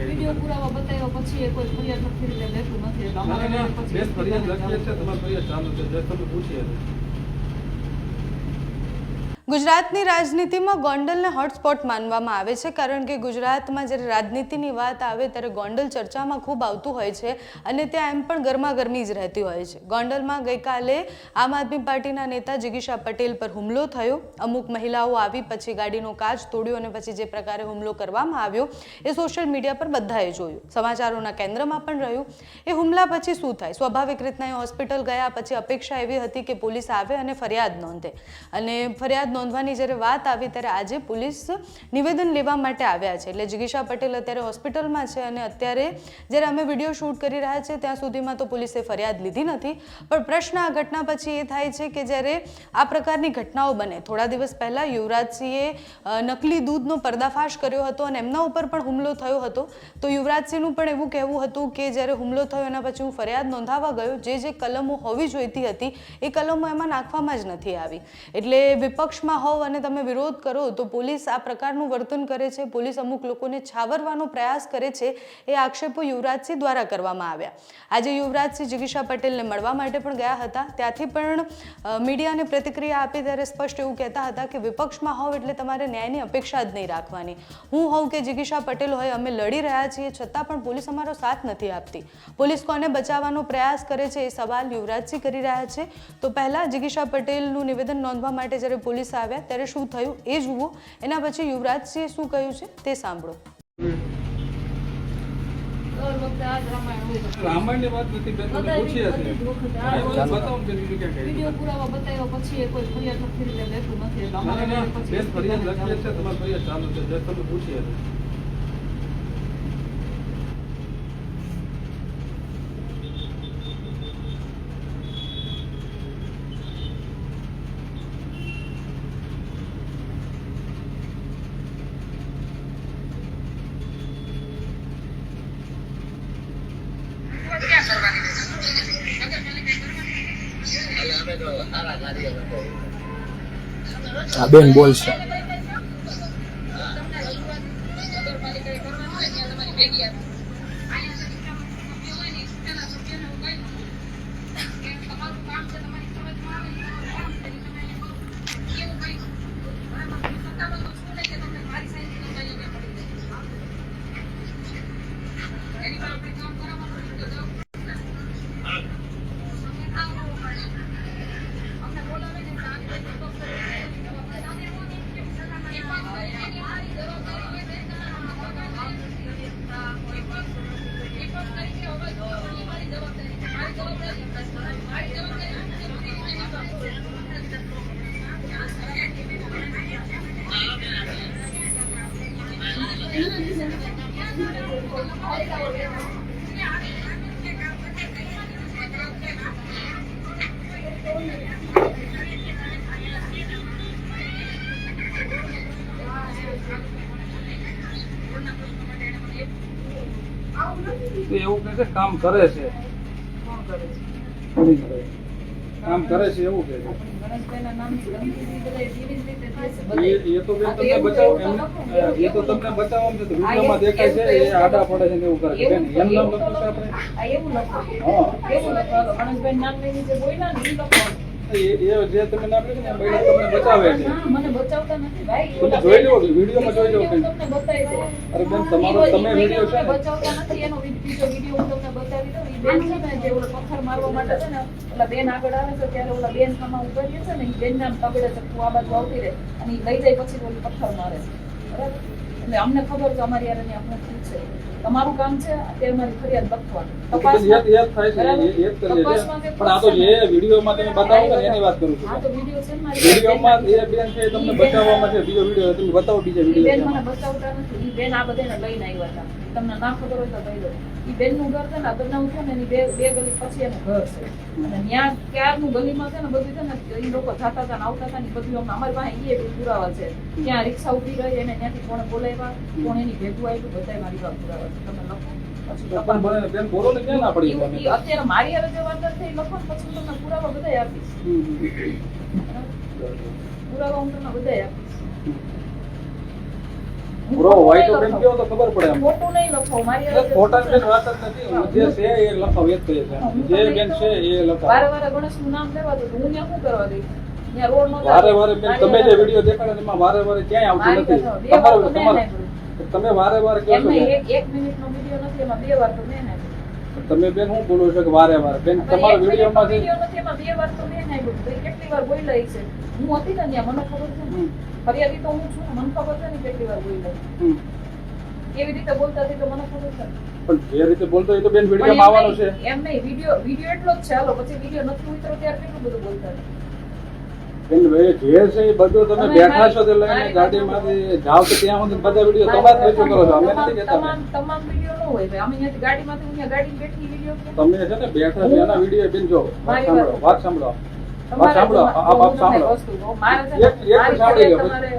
Video પુરાવા બતાવ્યા પછી એ કોઈ ફરિયાદ નથી રીતે લેતું નથી એટલે અમારે પછી ફરિયાદ લખી છે તમારી ફરિયાદ ચાલુ છે જે તમે પૂછીએ ગુજરાતની રાજનીતિમાં ગોંડલને હોટસ્પોટ માનવામાં આવે છે કારણ કે ગુજરાતમાં જ્યારે રાજનીતિની વાત આવે ત્યારે ગોંડલ ચર્ચામાં ખૂબ આવતું હોય છે અને ત્યાં એમ પણ ગરમાગરમી જ રહેતી હોય છે. ગોંડલમાં ગઈકાલે આમ આદમી પાર્ટીના નેતા જિગીશા પટેલ પર હુમલો થયો. અમુક મહિલાઓ આવી પછી ગાડીનો કાચ તોડ્યો અને પછી જે પ્રકારે હુમલો કરવામાં આવ્યો એ સોશિયલ મીડિયા પર બધાએ જોયું, સમાચારોના કેન્દ્રમાં પણ રહ્યું. એ હુમલા પછી શું થાય? સ્વાભાવિક રીતના એ હોસ્પિટલ ગયા પછી અપેક્ષા એવી હતી કે પોલીસ આવે અને ફરિયાદ નોંધે અને ફરિયાદ નોંધવાની જ્યારે વાત આવી ત્યારે આજે પોલીસ નિવેદન લેવા માટે આવ્યા છે. એટલે જિગીશા પટેલ અત્યારે હોસ્પિટલમાં છે અને અત્યારે જ્યારે અમે વિડીયો શૂટ કરી રહ્યા છીએ ત્યાં સુધીમાં તો પોલીસે ફરિયાદ લીધી નથી. પણ પ્રશ્ન આ ઘટના પછી એ થાય છે કે જ્યારે આ પ્રકારની ઘટનાઓ બને, થોડા દિવસ પહેલાં યુવરાજસિંહે નકલી દૂધનો પર્દાફાશ કર્યો હતો અને એમના ઉપર પણ હુમલો થયો હતો. તો યુવરાજસિંહનું પણ એવું કહેવું હતું કે જ્યારે હુમલો થયો એના પછી હું ફરિયાદ નોંધાવવા ગયો, જે કલમો હોવી જોઈતી હતી એ કલમો એમાં નાખવામાં જ નથી આવી. એટલે વિપક્ષ હોવ અને તમે વિરોધ કરો તો પોલીસ આ પ્રકારનું વર્તન કરે છે, પોલીસ અમુક લોકોને છાવરવાનો પ્રયાસ કરે છે, એ આક્ષેપો યુવરાજસિંહ દ્વારા કરવામાં આવ્યા. આજે યુવરાજસિંહ જિગીશા પટેલને મળવા માટે પણ ગયા હતા. ત્યાંથી પણ મીડિયાને પ્રતિક્રિયા આપી ત્યારે સ્પષ્ટ એવું કહેતા હતા કે વિપક્ષમાં હોવ એટલે તમારે ન્યાયની અપેક્ષા જ નહીં રાખવાની. હું હોઉં કે જિગીશા પટેલ હોય, અમે લડી રહ્યા છીએ છતાં પણ પોલીસ અમારો સાથ નથી આપતી. પોલીસ કોને બચાવવાનો પ્રયાસ કરે છે એ સવાલ યુવરાજસિંહ કરી રહ્યા છે. તો પહેલા જિગીશા પટેલનું નિવેદન નોંધવા માટે જ્યારે પોલીસ આવ્યા ત્યારે શું થયું એ જુઓ, એના પછી યુવરાજસિંહે શું કહ્યું છે તે સાંભળો. રામાયણની વાત નથી બેન, તમે પૂછીએ વિડિયો પુરાવા બતાવ્યા પછી એ કોઈ ફરિયાદ નથી રીતે લેતું નથી એટલે અમારે પછી બેન ફરિયાદ લખી છે તમારી ફરિયાદ ચાલુ છે જે તમે પૂછીએ બેન બોલશે. એવું કહે છે કામ કરે છે, કામ કરે છે એવું કહે છે. એ તો બેન તમને બચાવ એ તો તમને બચાવવામાં છે તો વિડીયોમાં દેખાય છે એ આડા પડે છે ને એવું કરે છે. બેન એમ નામ લખું છે આપણે. એ જે તમે નામ લખ્યું ને મહિલા તમને બચાવે છે. મને બચાવતા નથી ભાઈ. તમે જોઈ લો વિડીયોમાં જોઈ લો. તમને બતાવ્યો. અરે બેન તમારો તમે વિડીયો છે ને બચાવતા નથી એનો બીજો વિડીયો હું તમને બતાવી દઉં. ઈ બેન છે ને જે ઓલો પથ્થર મારવા માટે છે ને ઓલા બેન આગળ આવે છે ત્યારે ઓલા બેન સામે ઉભા રહે છે ને ઈ બેન નામ તગડે છે તું આ બાજુ આવતી રહે અને ઈ લઈ જાય પછી ઓલી પથ્થર મારે છે. બરાબર? એટલે અમને ખબર છે અમારી યાર આપણે શું છે. તમારું કામ છે અત્યારે મારી ફરિયાદ લખવાની. તપાસમાં યાદ થાય છે એ કરીએ છે. પણ આ તો જે વિડીયોમાં તમે બતાવો ને એની વાત કરું છું. આ તો વિડીયો છે ને મારી વિડીયોમાં એ બેન છે તમને બચાવવામાં છે. બીજો વિડીયો તમે બતાવો બીજો બેન વિડીયો. મને બચાવતા નથી. ઈ બેન આ બધાને લઈને આવ્યા હતા. તમને ના ખબર હોય તો કહી દો. ઈ બેન નું ઘર છે ને આ બનાવ છે ને એની બે ગલી પછી એનું ઘર છે અને ત્યાં ક્યારનું ગલીમાં છે ને બધું છે ને ઈ લોકો જતા હતા ને આવતા હતા ને બધું અમને અમારી પાસે એ પુરાવા છે. ત્યાં રિક્ષા ઉભી રહી એને ત્યાંથી કોણે બોલાવ્યા, કોણ એની ભેગું આવ્યું, બધા મારી પાસે પુરાવા છે. તમે લખો પછી બેન બોલો ને ક્યાં ના પડી તમે. અત્યારે મારી હારે જે વાત થઈ લખો ને પછી તમને પુરાવા બધા આપીશ. પુરાવા હું તમને બધા આપીશ. હું પૂરો ખોટું હોય નહીં તો બેન લખાવું. કહો તો ખબર પડે એમ. ખોટું નહીં લખાવું. મારી એટલે હારે ખોટાની બેન વાત જ નથી. હું જે છે એ લખાવ એ જ કહીએ છીએ. જે બેન છે એ લખાવ. વારે વારે ગણેશનું નામ લેવા દો તો હું ત્યાં શું કરવા દઈશ? ત્યાં રોડ નો વારે વારે બેન તમે જે વિડીયો દેખાડો ને એમાં વારે વારે ક્યાંય આવતું નથી. તમે વારે વારે કહો છો એમને બેન. એક મિનિટનો વિડીયો નથી, એમાં 2 વાર તો મેં નાખ્યું. તમે બેન હું બોલો છો કે વારે વારે બેન હવે તમારા એક મિનિટનો વિડીયોમાં છે વિડીયો નથી, એમાં 2 વાર તો મેં નાખ્યું. તો એ કેટલી વાર બોલ્યા છે? હું હતી ને ત્યાં, મને ખબર છે ને. ફરિયાદી તો હું છું ને, મને ખબર છે ને કેટલી વાર બોલ્યા. હમ. કેવી રીતે બોલતા હતી તો મને ખબર છે. પણ જે રીતે બોલતો હોય તો બેન વિડીયોમાં આવવાનું છે. એમ નહીં, વિડીયો એટલો જ છે. હાલો પછી વિડીયો નથી ઉતરો ત્યારે કેટલું બધું બોલતા હતા. બેન ભાઈ જે છે એ બધું તમે બેઠા છો તે લઈને ગાડીમાંથી જાવ તો ત્યાં સુધી બધા વિડીયો તમારે જ રજૂ કરો છો. અમે નથી કહેતા બેન. તમામ વિડીયો ન હોય ભાઈ. અમે અહીંયાથી ગાડીમાંથી હું ત્યાં ગાડી બેઠી વિડીયો કે તમે છે ને બેઠા છો એના વિડીયો બેન જો વાત સાંભળો વાત સાંભળો વાત તમારે સાંભળો આપ સાંભળો વસ્તુ કહું. મારે છે ને, એક મારી સાંભળી લો. તમારે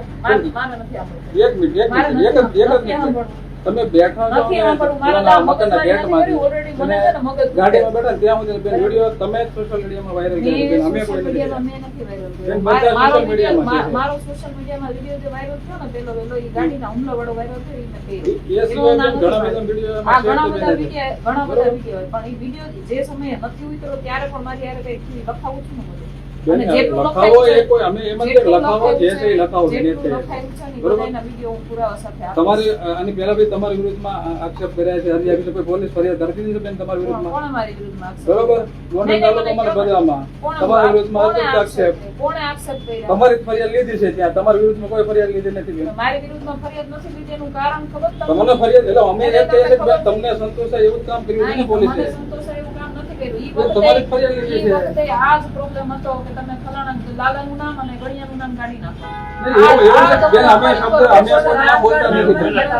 મારે નથી સાંભળવું. એક મિનિટ મારે એક જ મિનિટ સાંભળવું. તમે બેઠા છો નથી ને સાંભળવું. મારે પેલા તો મકાનના મગજમારી ગેટમાંથી નથી કરી. Already મને છે ને મગજ ગાડીમાં બેઠા ને ત્યાં સુધી બેન વિડીયો તમે જ સોશિયલ મીડિયામાં વાયરલ કર્યો બેન અમે કોઈ નથી કર્યા. મેં નથી viral કર્યો. બેન, બધા મારો social media video- માં છે. મારો સોશિયલ મીડિયામાં વિડીયો જે વાયરલ થયો ને પેલો એ ગાડીના હુમલાવાળો વાયરલ થયો એ મેં એ કર્યો. સિવાય એનું નામ ઘણા હતું. બધા વિડીયો હા, એમાં ઘણા share બધા કરી વિડીયો ઘણા બધા વિડીયો પણ એ વિડીયો જે સમયે નથી ઉતર્યો ત્યારે પણ મારી હારે કઈ લખાવું છું ને બધું. અને બેન, જેટલું લખાવો લખાયું એ છે, કોઈ અમે એમ જ જેટલું લખાવો જે છે એ લખાયું લખાવો છે, જે જેટલું છે. લખાયું છે ને એ બરોબર? બધાના વિડીયો હું પુરાવા સાથે આપું. તમારી આની પહેલા બી તમારી વિરુદ્ધમાં આક્ષેપ કર્યા છે હજી આવી કોઈ પોલીસ ફરિયાદ દર્જ નથી બેન તમારી વિરુદ્ધમાં કોણે મારી વિરુદ્ધમાં આક્ષેપ બરોબર કર્યો? ગોંડલ નહીં, નહીં, તાલુકામાં મને બધામાં કોણે તમારી વિરુદ્ધમાં કોણે અતિરિક્ત આક્ષેપ કોણે આક્ષેપ કર્યા? તમારી જ ફરિયાદ લીધી છે ત્યાં તમારી વિરુદ્ધમાં કોઈ ફરિયાદ લીધી નથી બેન મારી વિરુદ્ધમાં ફરિયાદ નથી લીધી એનું કારણ ખબર તમને ફરિયાદ એટલે અમે એ કહીએ છીએ કે બેન તમને સંતોષ થાય એવું જ કામ કર્યું છે ને મને પોલીસે સંતોષાય એવું કામ નથી કર્યું. ઈ બેન, વખતે- તમારી જ ફરિયાદ લીધી ઈ છે. વખતે આ જ પ્રોબ્લેમ હતો કે તમે ફલાણા લાલાનું નામ અને ગળિયાનું નામ કાઢી નાખો. નહીં, એવું નથી. બેન, અમે શબ્દ અમે કોઈ ના બોલતા નથી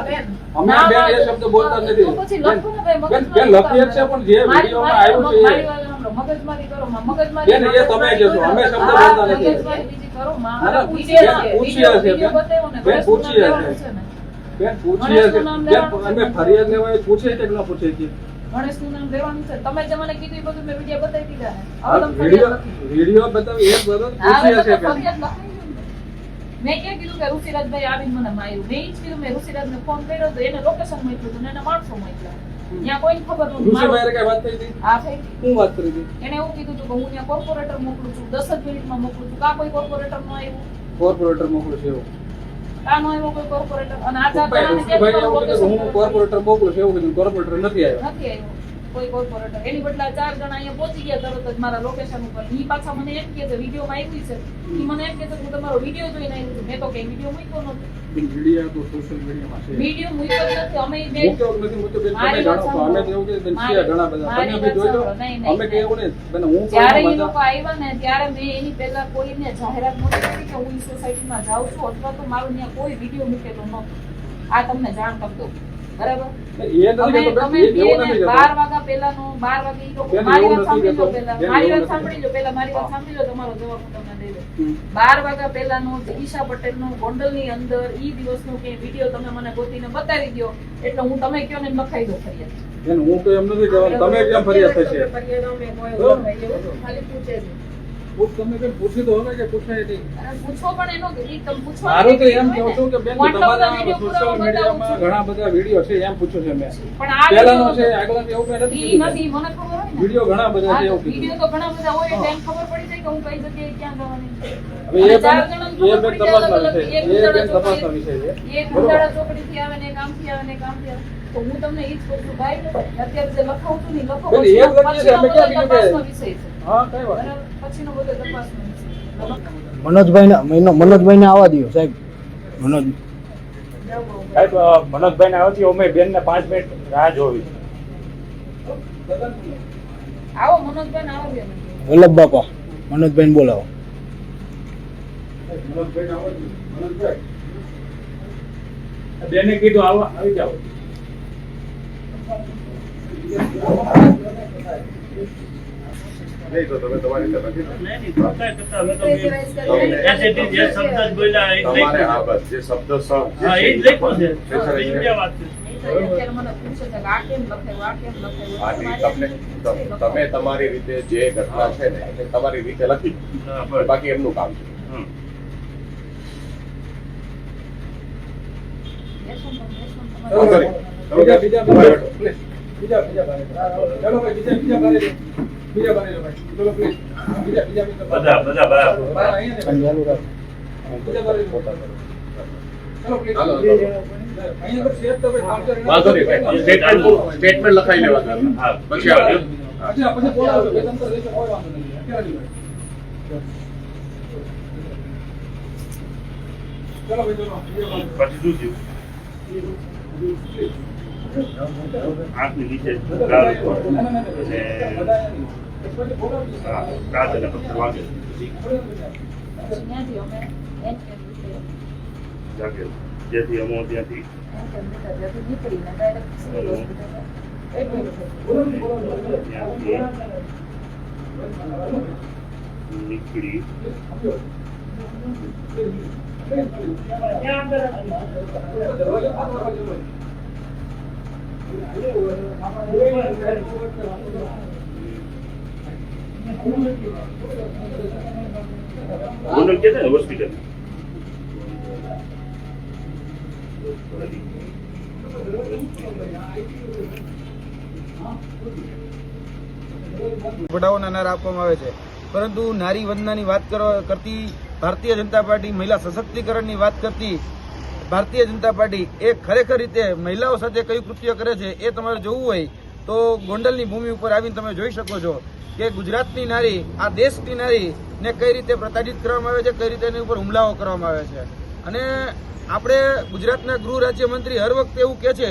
બેન. અમે બેન એ શબ્દ બોલતા નથી તો પછી બેન, લખો ને ભાઈ, બેન, મગજમારી લખીએ જ છે પણ જે મારી વિડીયોમાં આવ્યું છે મારી વાત સાંભળો, મગજમારી કરો માં, મગજમારી બેન, એ તમે કહેશો, અમે શબ્દ હા, બોલતા નથી. મગજમારી બીજી કરો માં. ના, ના, પૂછીએ બેન, છે, પૂછીએ છે, વિડીયો બેન. બતાવ્યો ને, બેન, ગણેશનું પૂછીએ નામ છે. લેવાનું છે ને. બેન પૂછીએ છે ગણેશનું નામ બેન લેવાનું છે. અમે ફરિયાદ લેવા એ પૂછે છે કે ન પૂછે છે ગણેશનું નામ લેવાનું છે. તમે જે મને કીધું એ બધું મેં વિડીયો બતાવી દીધા ને. આ હવે તમે ફરિયાદ વિડીયો લખી. વિડીયો બતાવી એક બરોબર હા, પૂછીએ હવે છે તો બેન ફરિયાદ લખાઈ ગયું ને. મેં ક્યાં કીધું કે ઋષિરાજભાઈ આવીને મને માર્યું? મેં ઈ જ કીધું, મેં ઋષિરાજને ફોન કર્યો તો એને લોકેશન મોકલ્યું હતું ને એને માણસો મોકલ્યા. ત્યાં કોઈને ખબર નહોતી. ઋષિભાઈ કઈ વાત થઈ હતી આ થઈ ગઈ. શું વાત કરી હતી એને એવું કીધું હતું કે હું ત્યાં કોર્પોરેટર મોકલું છું, 10 જ મિનિટમાં મોકલું છું. કા કોઈ કોર્પોરેટર નો આવ્યું? કોર્પોરેટર મોકલું છે એવું કા નો આવ્યો કોઈ કોર્પોરેટર? અને આ ચાર ઋષિભાઈ જણાને એવું કીધું કે હું કોર્પોરેટર મોકલું છું એવું કીધું કોર્પોરેટર નથી આવ્યો નથી આવ્યો કોઈ કોર્પોરેટર. એની બદલે આ 4 જણા અહીંયા પહોંચી ગયા તરત જ મારા લોકેશન ઉપર. ઈ પાછા મને એમ કહે છે વિડીયોમાં આવ્યું છે. ઈ મને એમ કહે છે કે હું તમારો વિડીયો જોઈને આવ્યું છું. મેં તો કઈ વિડીયો મૂક્યો નથી. વિડીયો તો સોશિયલ મીડિયામાં છે વિડીયો મૂક્યો જ નથી. અમે ઈ બે મૂક્યો કે નથી મૂક્યો બેન તમે મારી વાત જાણો છો અમે તો એવું કે બેન છે ઘણા બધા મારી તમે બી વાત જોઈ લો સાંભળો. નહીં, નહીં, અમે કે એવું નહીં બેન હું જ્યારે કોઈ એ લોકો આવ્યા ને ત્યારે મેં એની પહેલા કોઈને જાહેરાત નહોતી કરી કે હું ઈ સોસાયટીમાં જાઉં છું અથવા તો મારો ત્યાં કોઈ વિડીયો મૂકેલો નહોતો. આ તમને જાણ કરી દઉં. બરાબર? એ નથી કહેતો તમે બેન એવું નથી કહેતો 12 વાગ્યા પહેલાનું 12 વાગે ઈ લોકો બેન, મારી એવું વાત નથી સાંભળી લો કહેતો. પહેલા. બેન, મારી એવું વાત નથી. સાંભળી લો પહેલા. મારી વાત સાંભળી લો, તમારો જવાબ હું તમને દઈ દઉં. હમ. 12 વાગ્યા પહેલાનો ઈશા પટેલનો ગોંડલની અંદર ઈ દિવસનો કે વિડીયો તમે મને ગોતીને બતાવી દો એટલે હું તમે કયો ને એમ લખાઈ દઉં ફરિયાદ. બેન હું તો એમ નથી કહેવાનું તમે કેમ ફરિયાદ થશે ફરિયાદ અમે કોઈ બરાબર. લખાઈ એવું ખાલી પૂછે છે. તમે બેન પૂછી તો હવે કે પૂછાય નહીં અને પૂછો પણ એનો ઈ તમે પૂછવા મારું તો નહીં એમ હોય કહું ને. છું કે બેન હું આટલા બધા તમારા વિડીયો સોશિયલ પુરાવા મીડિયામાં બતાવું છું. ઘણા બધા વિડીયો છે એમ પૂછ્યું છે મેં પણ આ પહેલાનો છે વિડીયો આગળનો છે એવું મેં નથી ઈ કીધું. નથી મને ખબર હોય ને. વિડીયો ઘણા બધા છે એવું કીધું વિડીયો તો ઘણા બધા હોય એટલે એમ ખબર પડી જાય કે હું કઈ જગ્યાએ ક્યાં જવાની છું. હવે અને એ ચાર બેન જણાને એ ખબર બેન પડી જાય તપાસનો અલગ અલગ. વિષય એક છે એ બેન ઉંદાડા તપાસનો ચોકડી- વિષય છે એક બરોબર ઉંદાડા ચોકડીથી આવે ને ગામથી આવે ને ગામથી આવે. તો હું તમને ઈ જ કહું છું ભાઈ અત્યારે જે લખાવું છું ને ઈ લખો. બેન, એ જ લખીએ છીએ, અમે ક્યાં કીધું કે- તપાસનો વિષય છે. હા કઈ વાત બરાબર? પછીનો બધો તપાસનો વિષય. મનોજભાઈને આવવા દો સાહેબ મનોજ સાહેબ મનોજભાઈ ને આવતી અમે બેન ને 5 મિનિટ રાહ જોવી આવો મનોજભાઈ ને આવો બેન. વલ્લભ બાપા મનોજભાઈને બોલાવો મનોજભાઈ આવો જ. મનોજભાઈ બેને કીધું આવો આવી જાઓ નહીં તો તમે તમારી રીતે નથી ને? Pressurize કરીને- તમારે આ બસ જે શબ્દ અત્યારે મને પૂછે છે કે આ કેમ લખાયું, આ કેમ લખાયું. તમે તમારી રીતે જે ઘટના છે ને એ તમારી રીતે લખી બાકી એમનું કામ છે બેન, બેસો ને બેસો ને ચલો તમારે ભાઈ. બીજા please. બીજા બારે. ચલો ભાઈ બીજા બારે લો. બીજા બારે લો ભાઈ. ચલો please. બીજા બધા બરાબર. બાર અહીંયા ને. ચાલુ રાખ. બીજા બારે લો. ચલો please. હાલો. અહીંયા તો શેર તો ભાઈ કામ કરે. વાંધો નહીં ભાઈ. સ્ટેટમેન્ટ લખાઈ લેવા હા. પછી આપણે પછી બોલાવજો. વેતન તો રહેશે, કોઈ વાંધો નહીં. અત્યારે નહીં ભાઈ. ચલો ભાઈ ચલો. બીજા બારે. પછી શું થયું? આંખની નીચે ગાળ ઉપર અને હા, કાચ અને પથ્થર વાગે ત્યાંથી અમે એનકેમ વિશે જાગે. જેથી અમો ત્યાંથી ત્યાંથી નીકળીને ડાયરેક્ટ સિવિલ હોસ્પિટલ એડમિટ ત્યાંથી નીકળી ગોંડલ કે છે ને હોસ્પિટલ વડાઓના નારા આપવામાં આવે છે, પરંતુ નારી વંદનાની વાત કરતી ભારતીય જનતા પાર્ટી, મહિલા સશક્તિકરણની વાત કરતી ભારતીય જનતા પાર્ટી એ ખરેખર રીતે મહિલાઓ સાથે કયું કૃત્ય કરે છે એ તમારે જોવું હોય તો ગોંડલની ભૂમિ ઉપર આવીને તમે જોઈ શકો છો કે ગુજરાતની નારી, આ દેશની નારી ને કઈ રીતે પ્રતાડિત કરવામાં આવે છે, કઈ રીતે એની ઉપર હુમલાઓ કરવામાં આવે છે. અને આપણે ગુજરાતના ગૃહ રાજ્યમંત્રી હર વખતે એવું કહે છે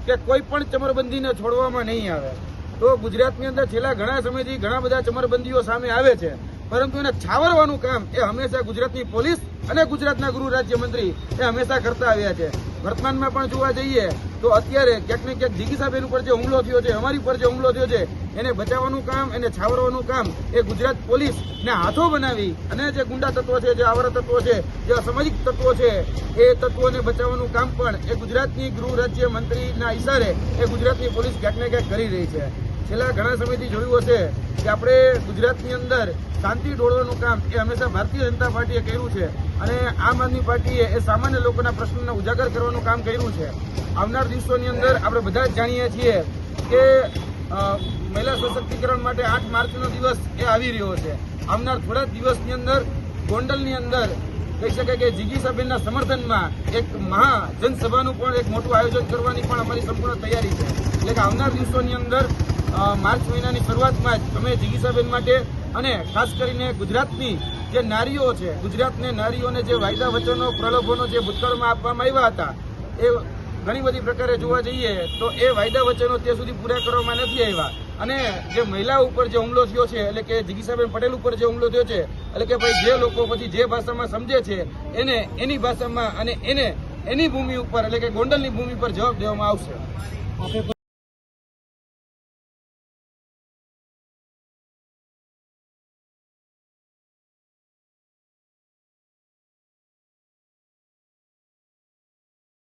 કે કોઈ પણ ચમરબંધીને છોડવામાં નહીં આવે. તો ગુજરાતની અંદર છેલ્લા ઘણા સમયથી ઘણા બધા ચમરબંધીઓ સામે આવે છે, પરંતુ એને છાવરવાનું કામ એ હંમેશા ગુજરાતની પોલીસ અને ગુજરાતના ગૃહ રાજ્યમંત્રી એ હંમેશા કરતા આવ્યા છે. વર્તમાનમાં પણ જોવા જઈએ તો અત્યારે ક્યાંક ને ક્યાંક જીગીસાબેન ઉપર જે હુમલો થયો છે, અમારી ઉપર જે હુમલો થયો છે, એને બચાવવાનું કામ, એને છાવરવાનું કામ એ ગુજરાત પોલીસ ને હાથો બનાવી અને જે ગુંડા તત્વો છે, જે આવારા તત્વો છે, જે અસામાજિક તત્વો છે, એ તત્વોને બચાવવાનું કામ પણ એ ગુજરાતની ગૃહ રાજ્યમંત્રીના ઇશારે એ ગુજરાતની પોલીસ ક્યાંક ને ક્યાંક કરી રહી છે. છેલ્લા ઘણા સમયથી જોયું હશે કે આપણે ગુજરાતની અંદર શાંતિ ડોળવાનું કામ એ હંમેશા ભારતીય જનતા પાર્ટીએ કર્યું છે અને આમ આદમી પાર્ટીએ એ સામાન્ય લોકોના પ્રશ્નોને ઉજાગર કરવાનું કામ કર્યું છે. આવનાર દિવસોની અંદર આપણે બધા જ જાણીએ છીએ કે મહિલા સશક્તિકરણ માટે 8 માર્ચનો દિવસ એ આવી રહ્યો છે. આવનાર થોડા દિવસની અંદર ગોંડલની અંદર કહી શકાય કે જીગીસાબેનના સમર્થનમાં એક મહા જનસભાનું પણ એક મોટું આયોજન કરવાની પણ અમારી સંપૂર્ણ તૈયારી છે. એટલે કે આવનાર દિવસોની અંદર માર્ચ મહિનાની શરૂઆતમાં જ અમે જીગીસાબેન માટે અને ખાસ કરીને ગુજરાતની જે નારીઓ છે, ગુજરાતની નારીઓને જે વાયદા વચનો, પ્રલોભનો જે ભૂતકાળમાં આપવામાં આવ્યા હતા એ ઘણી બધી પ્રકારે જોવા જઈએ તો એ વાયદા વચનો ત્યાં સુધી પૂરા કરવામાં નથી આવ્યા. અને જે મહિલા ઉપર જે હુમલો થયો છે, એટલે કે જીગીસાબેન પટેલ ઉપર જે હુમલો થયો છે, એટલે કે ભાઈ જે લોકો પછી જે ભાષામાં સમજે છે એને એની ભાષામાં અને એને એની ભૂમિ ઉપર એટલે કે ગોંડલની ભૂમિ પર જવાબ દેવામાં આવશે.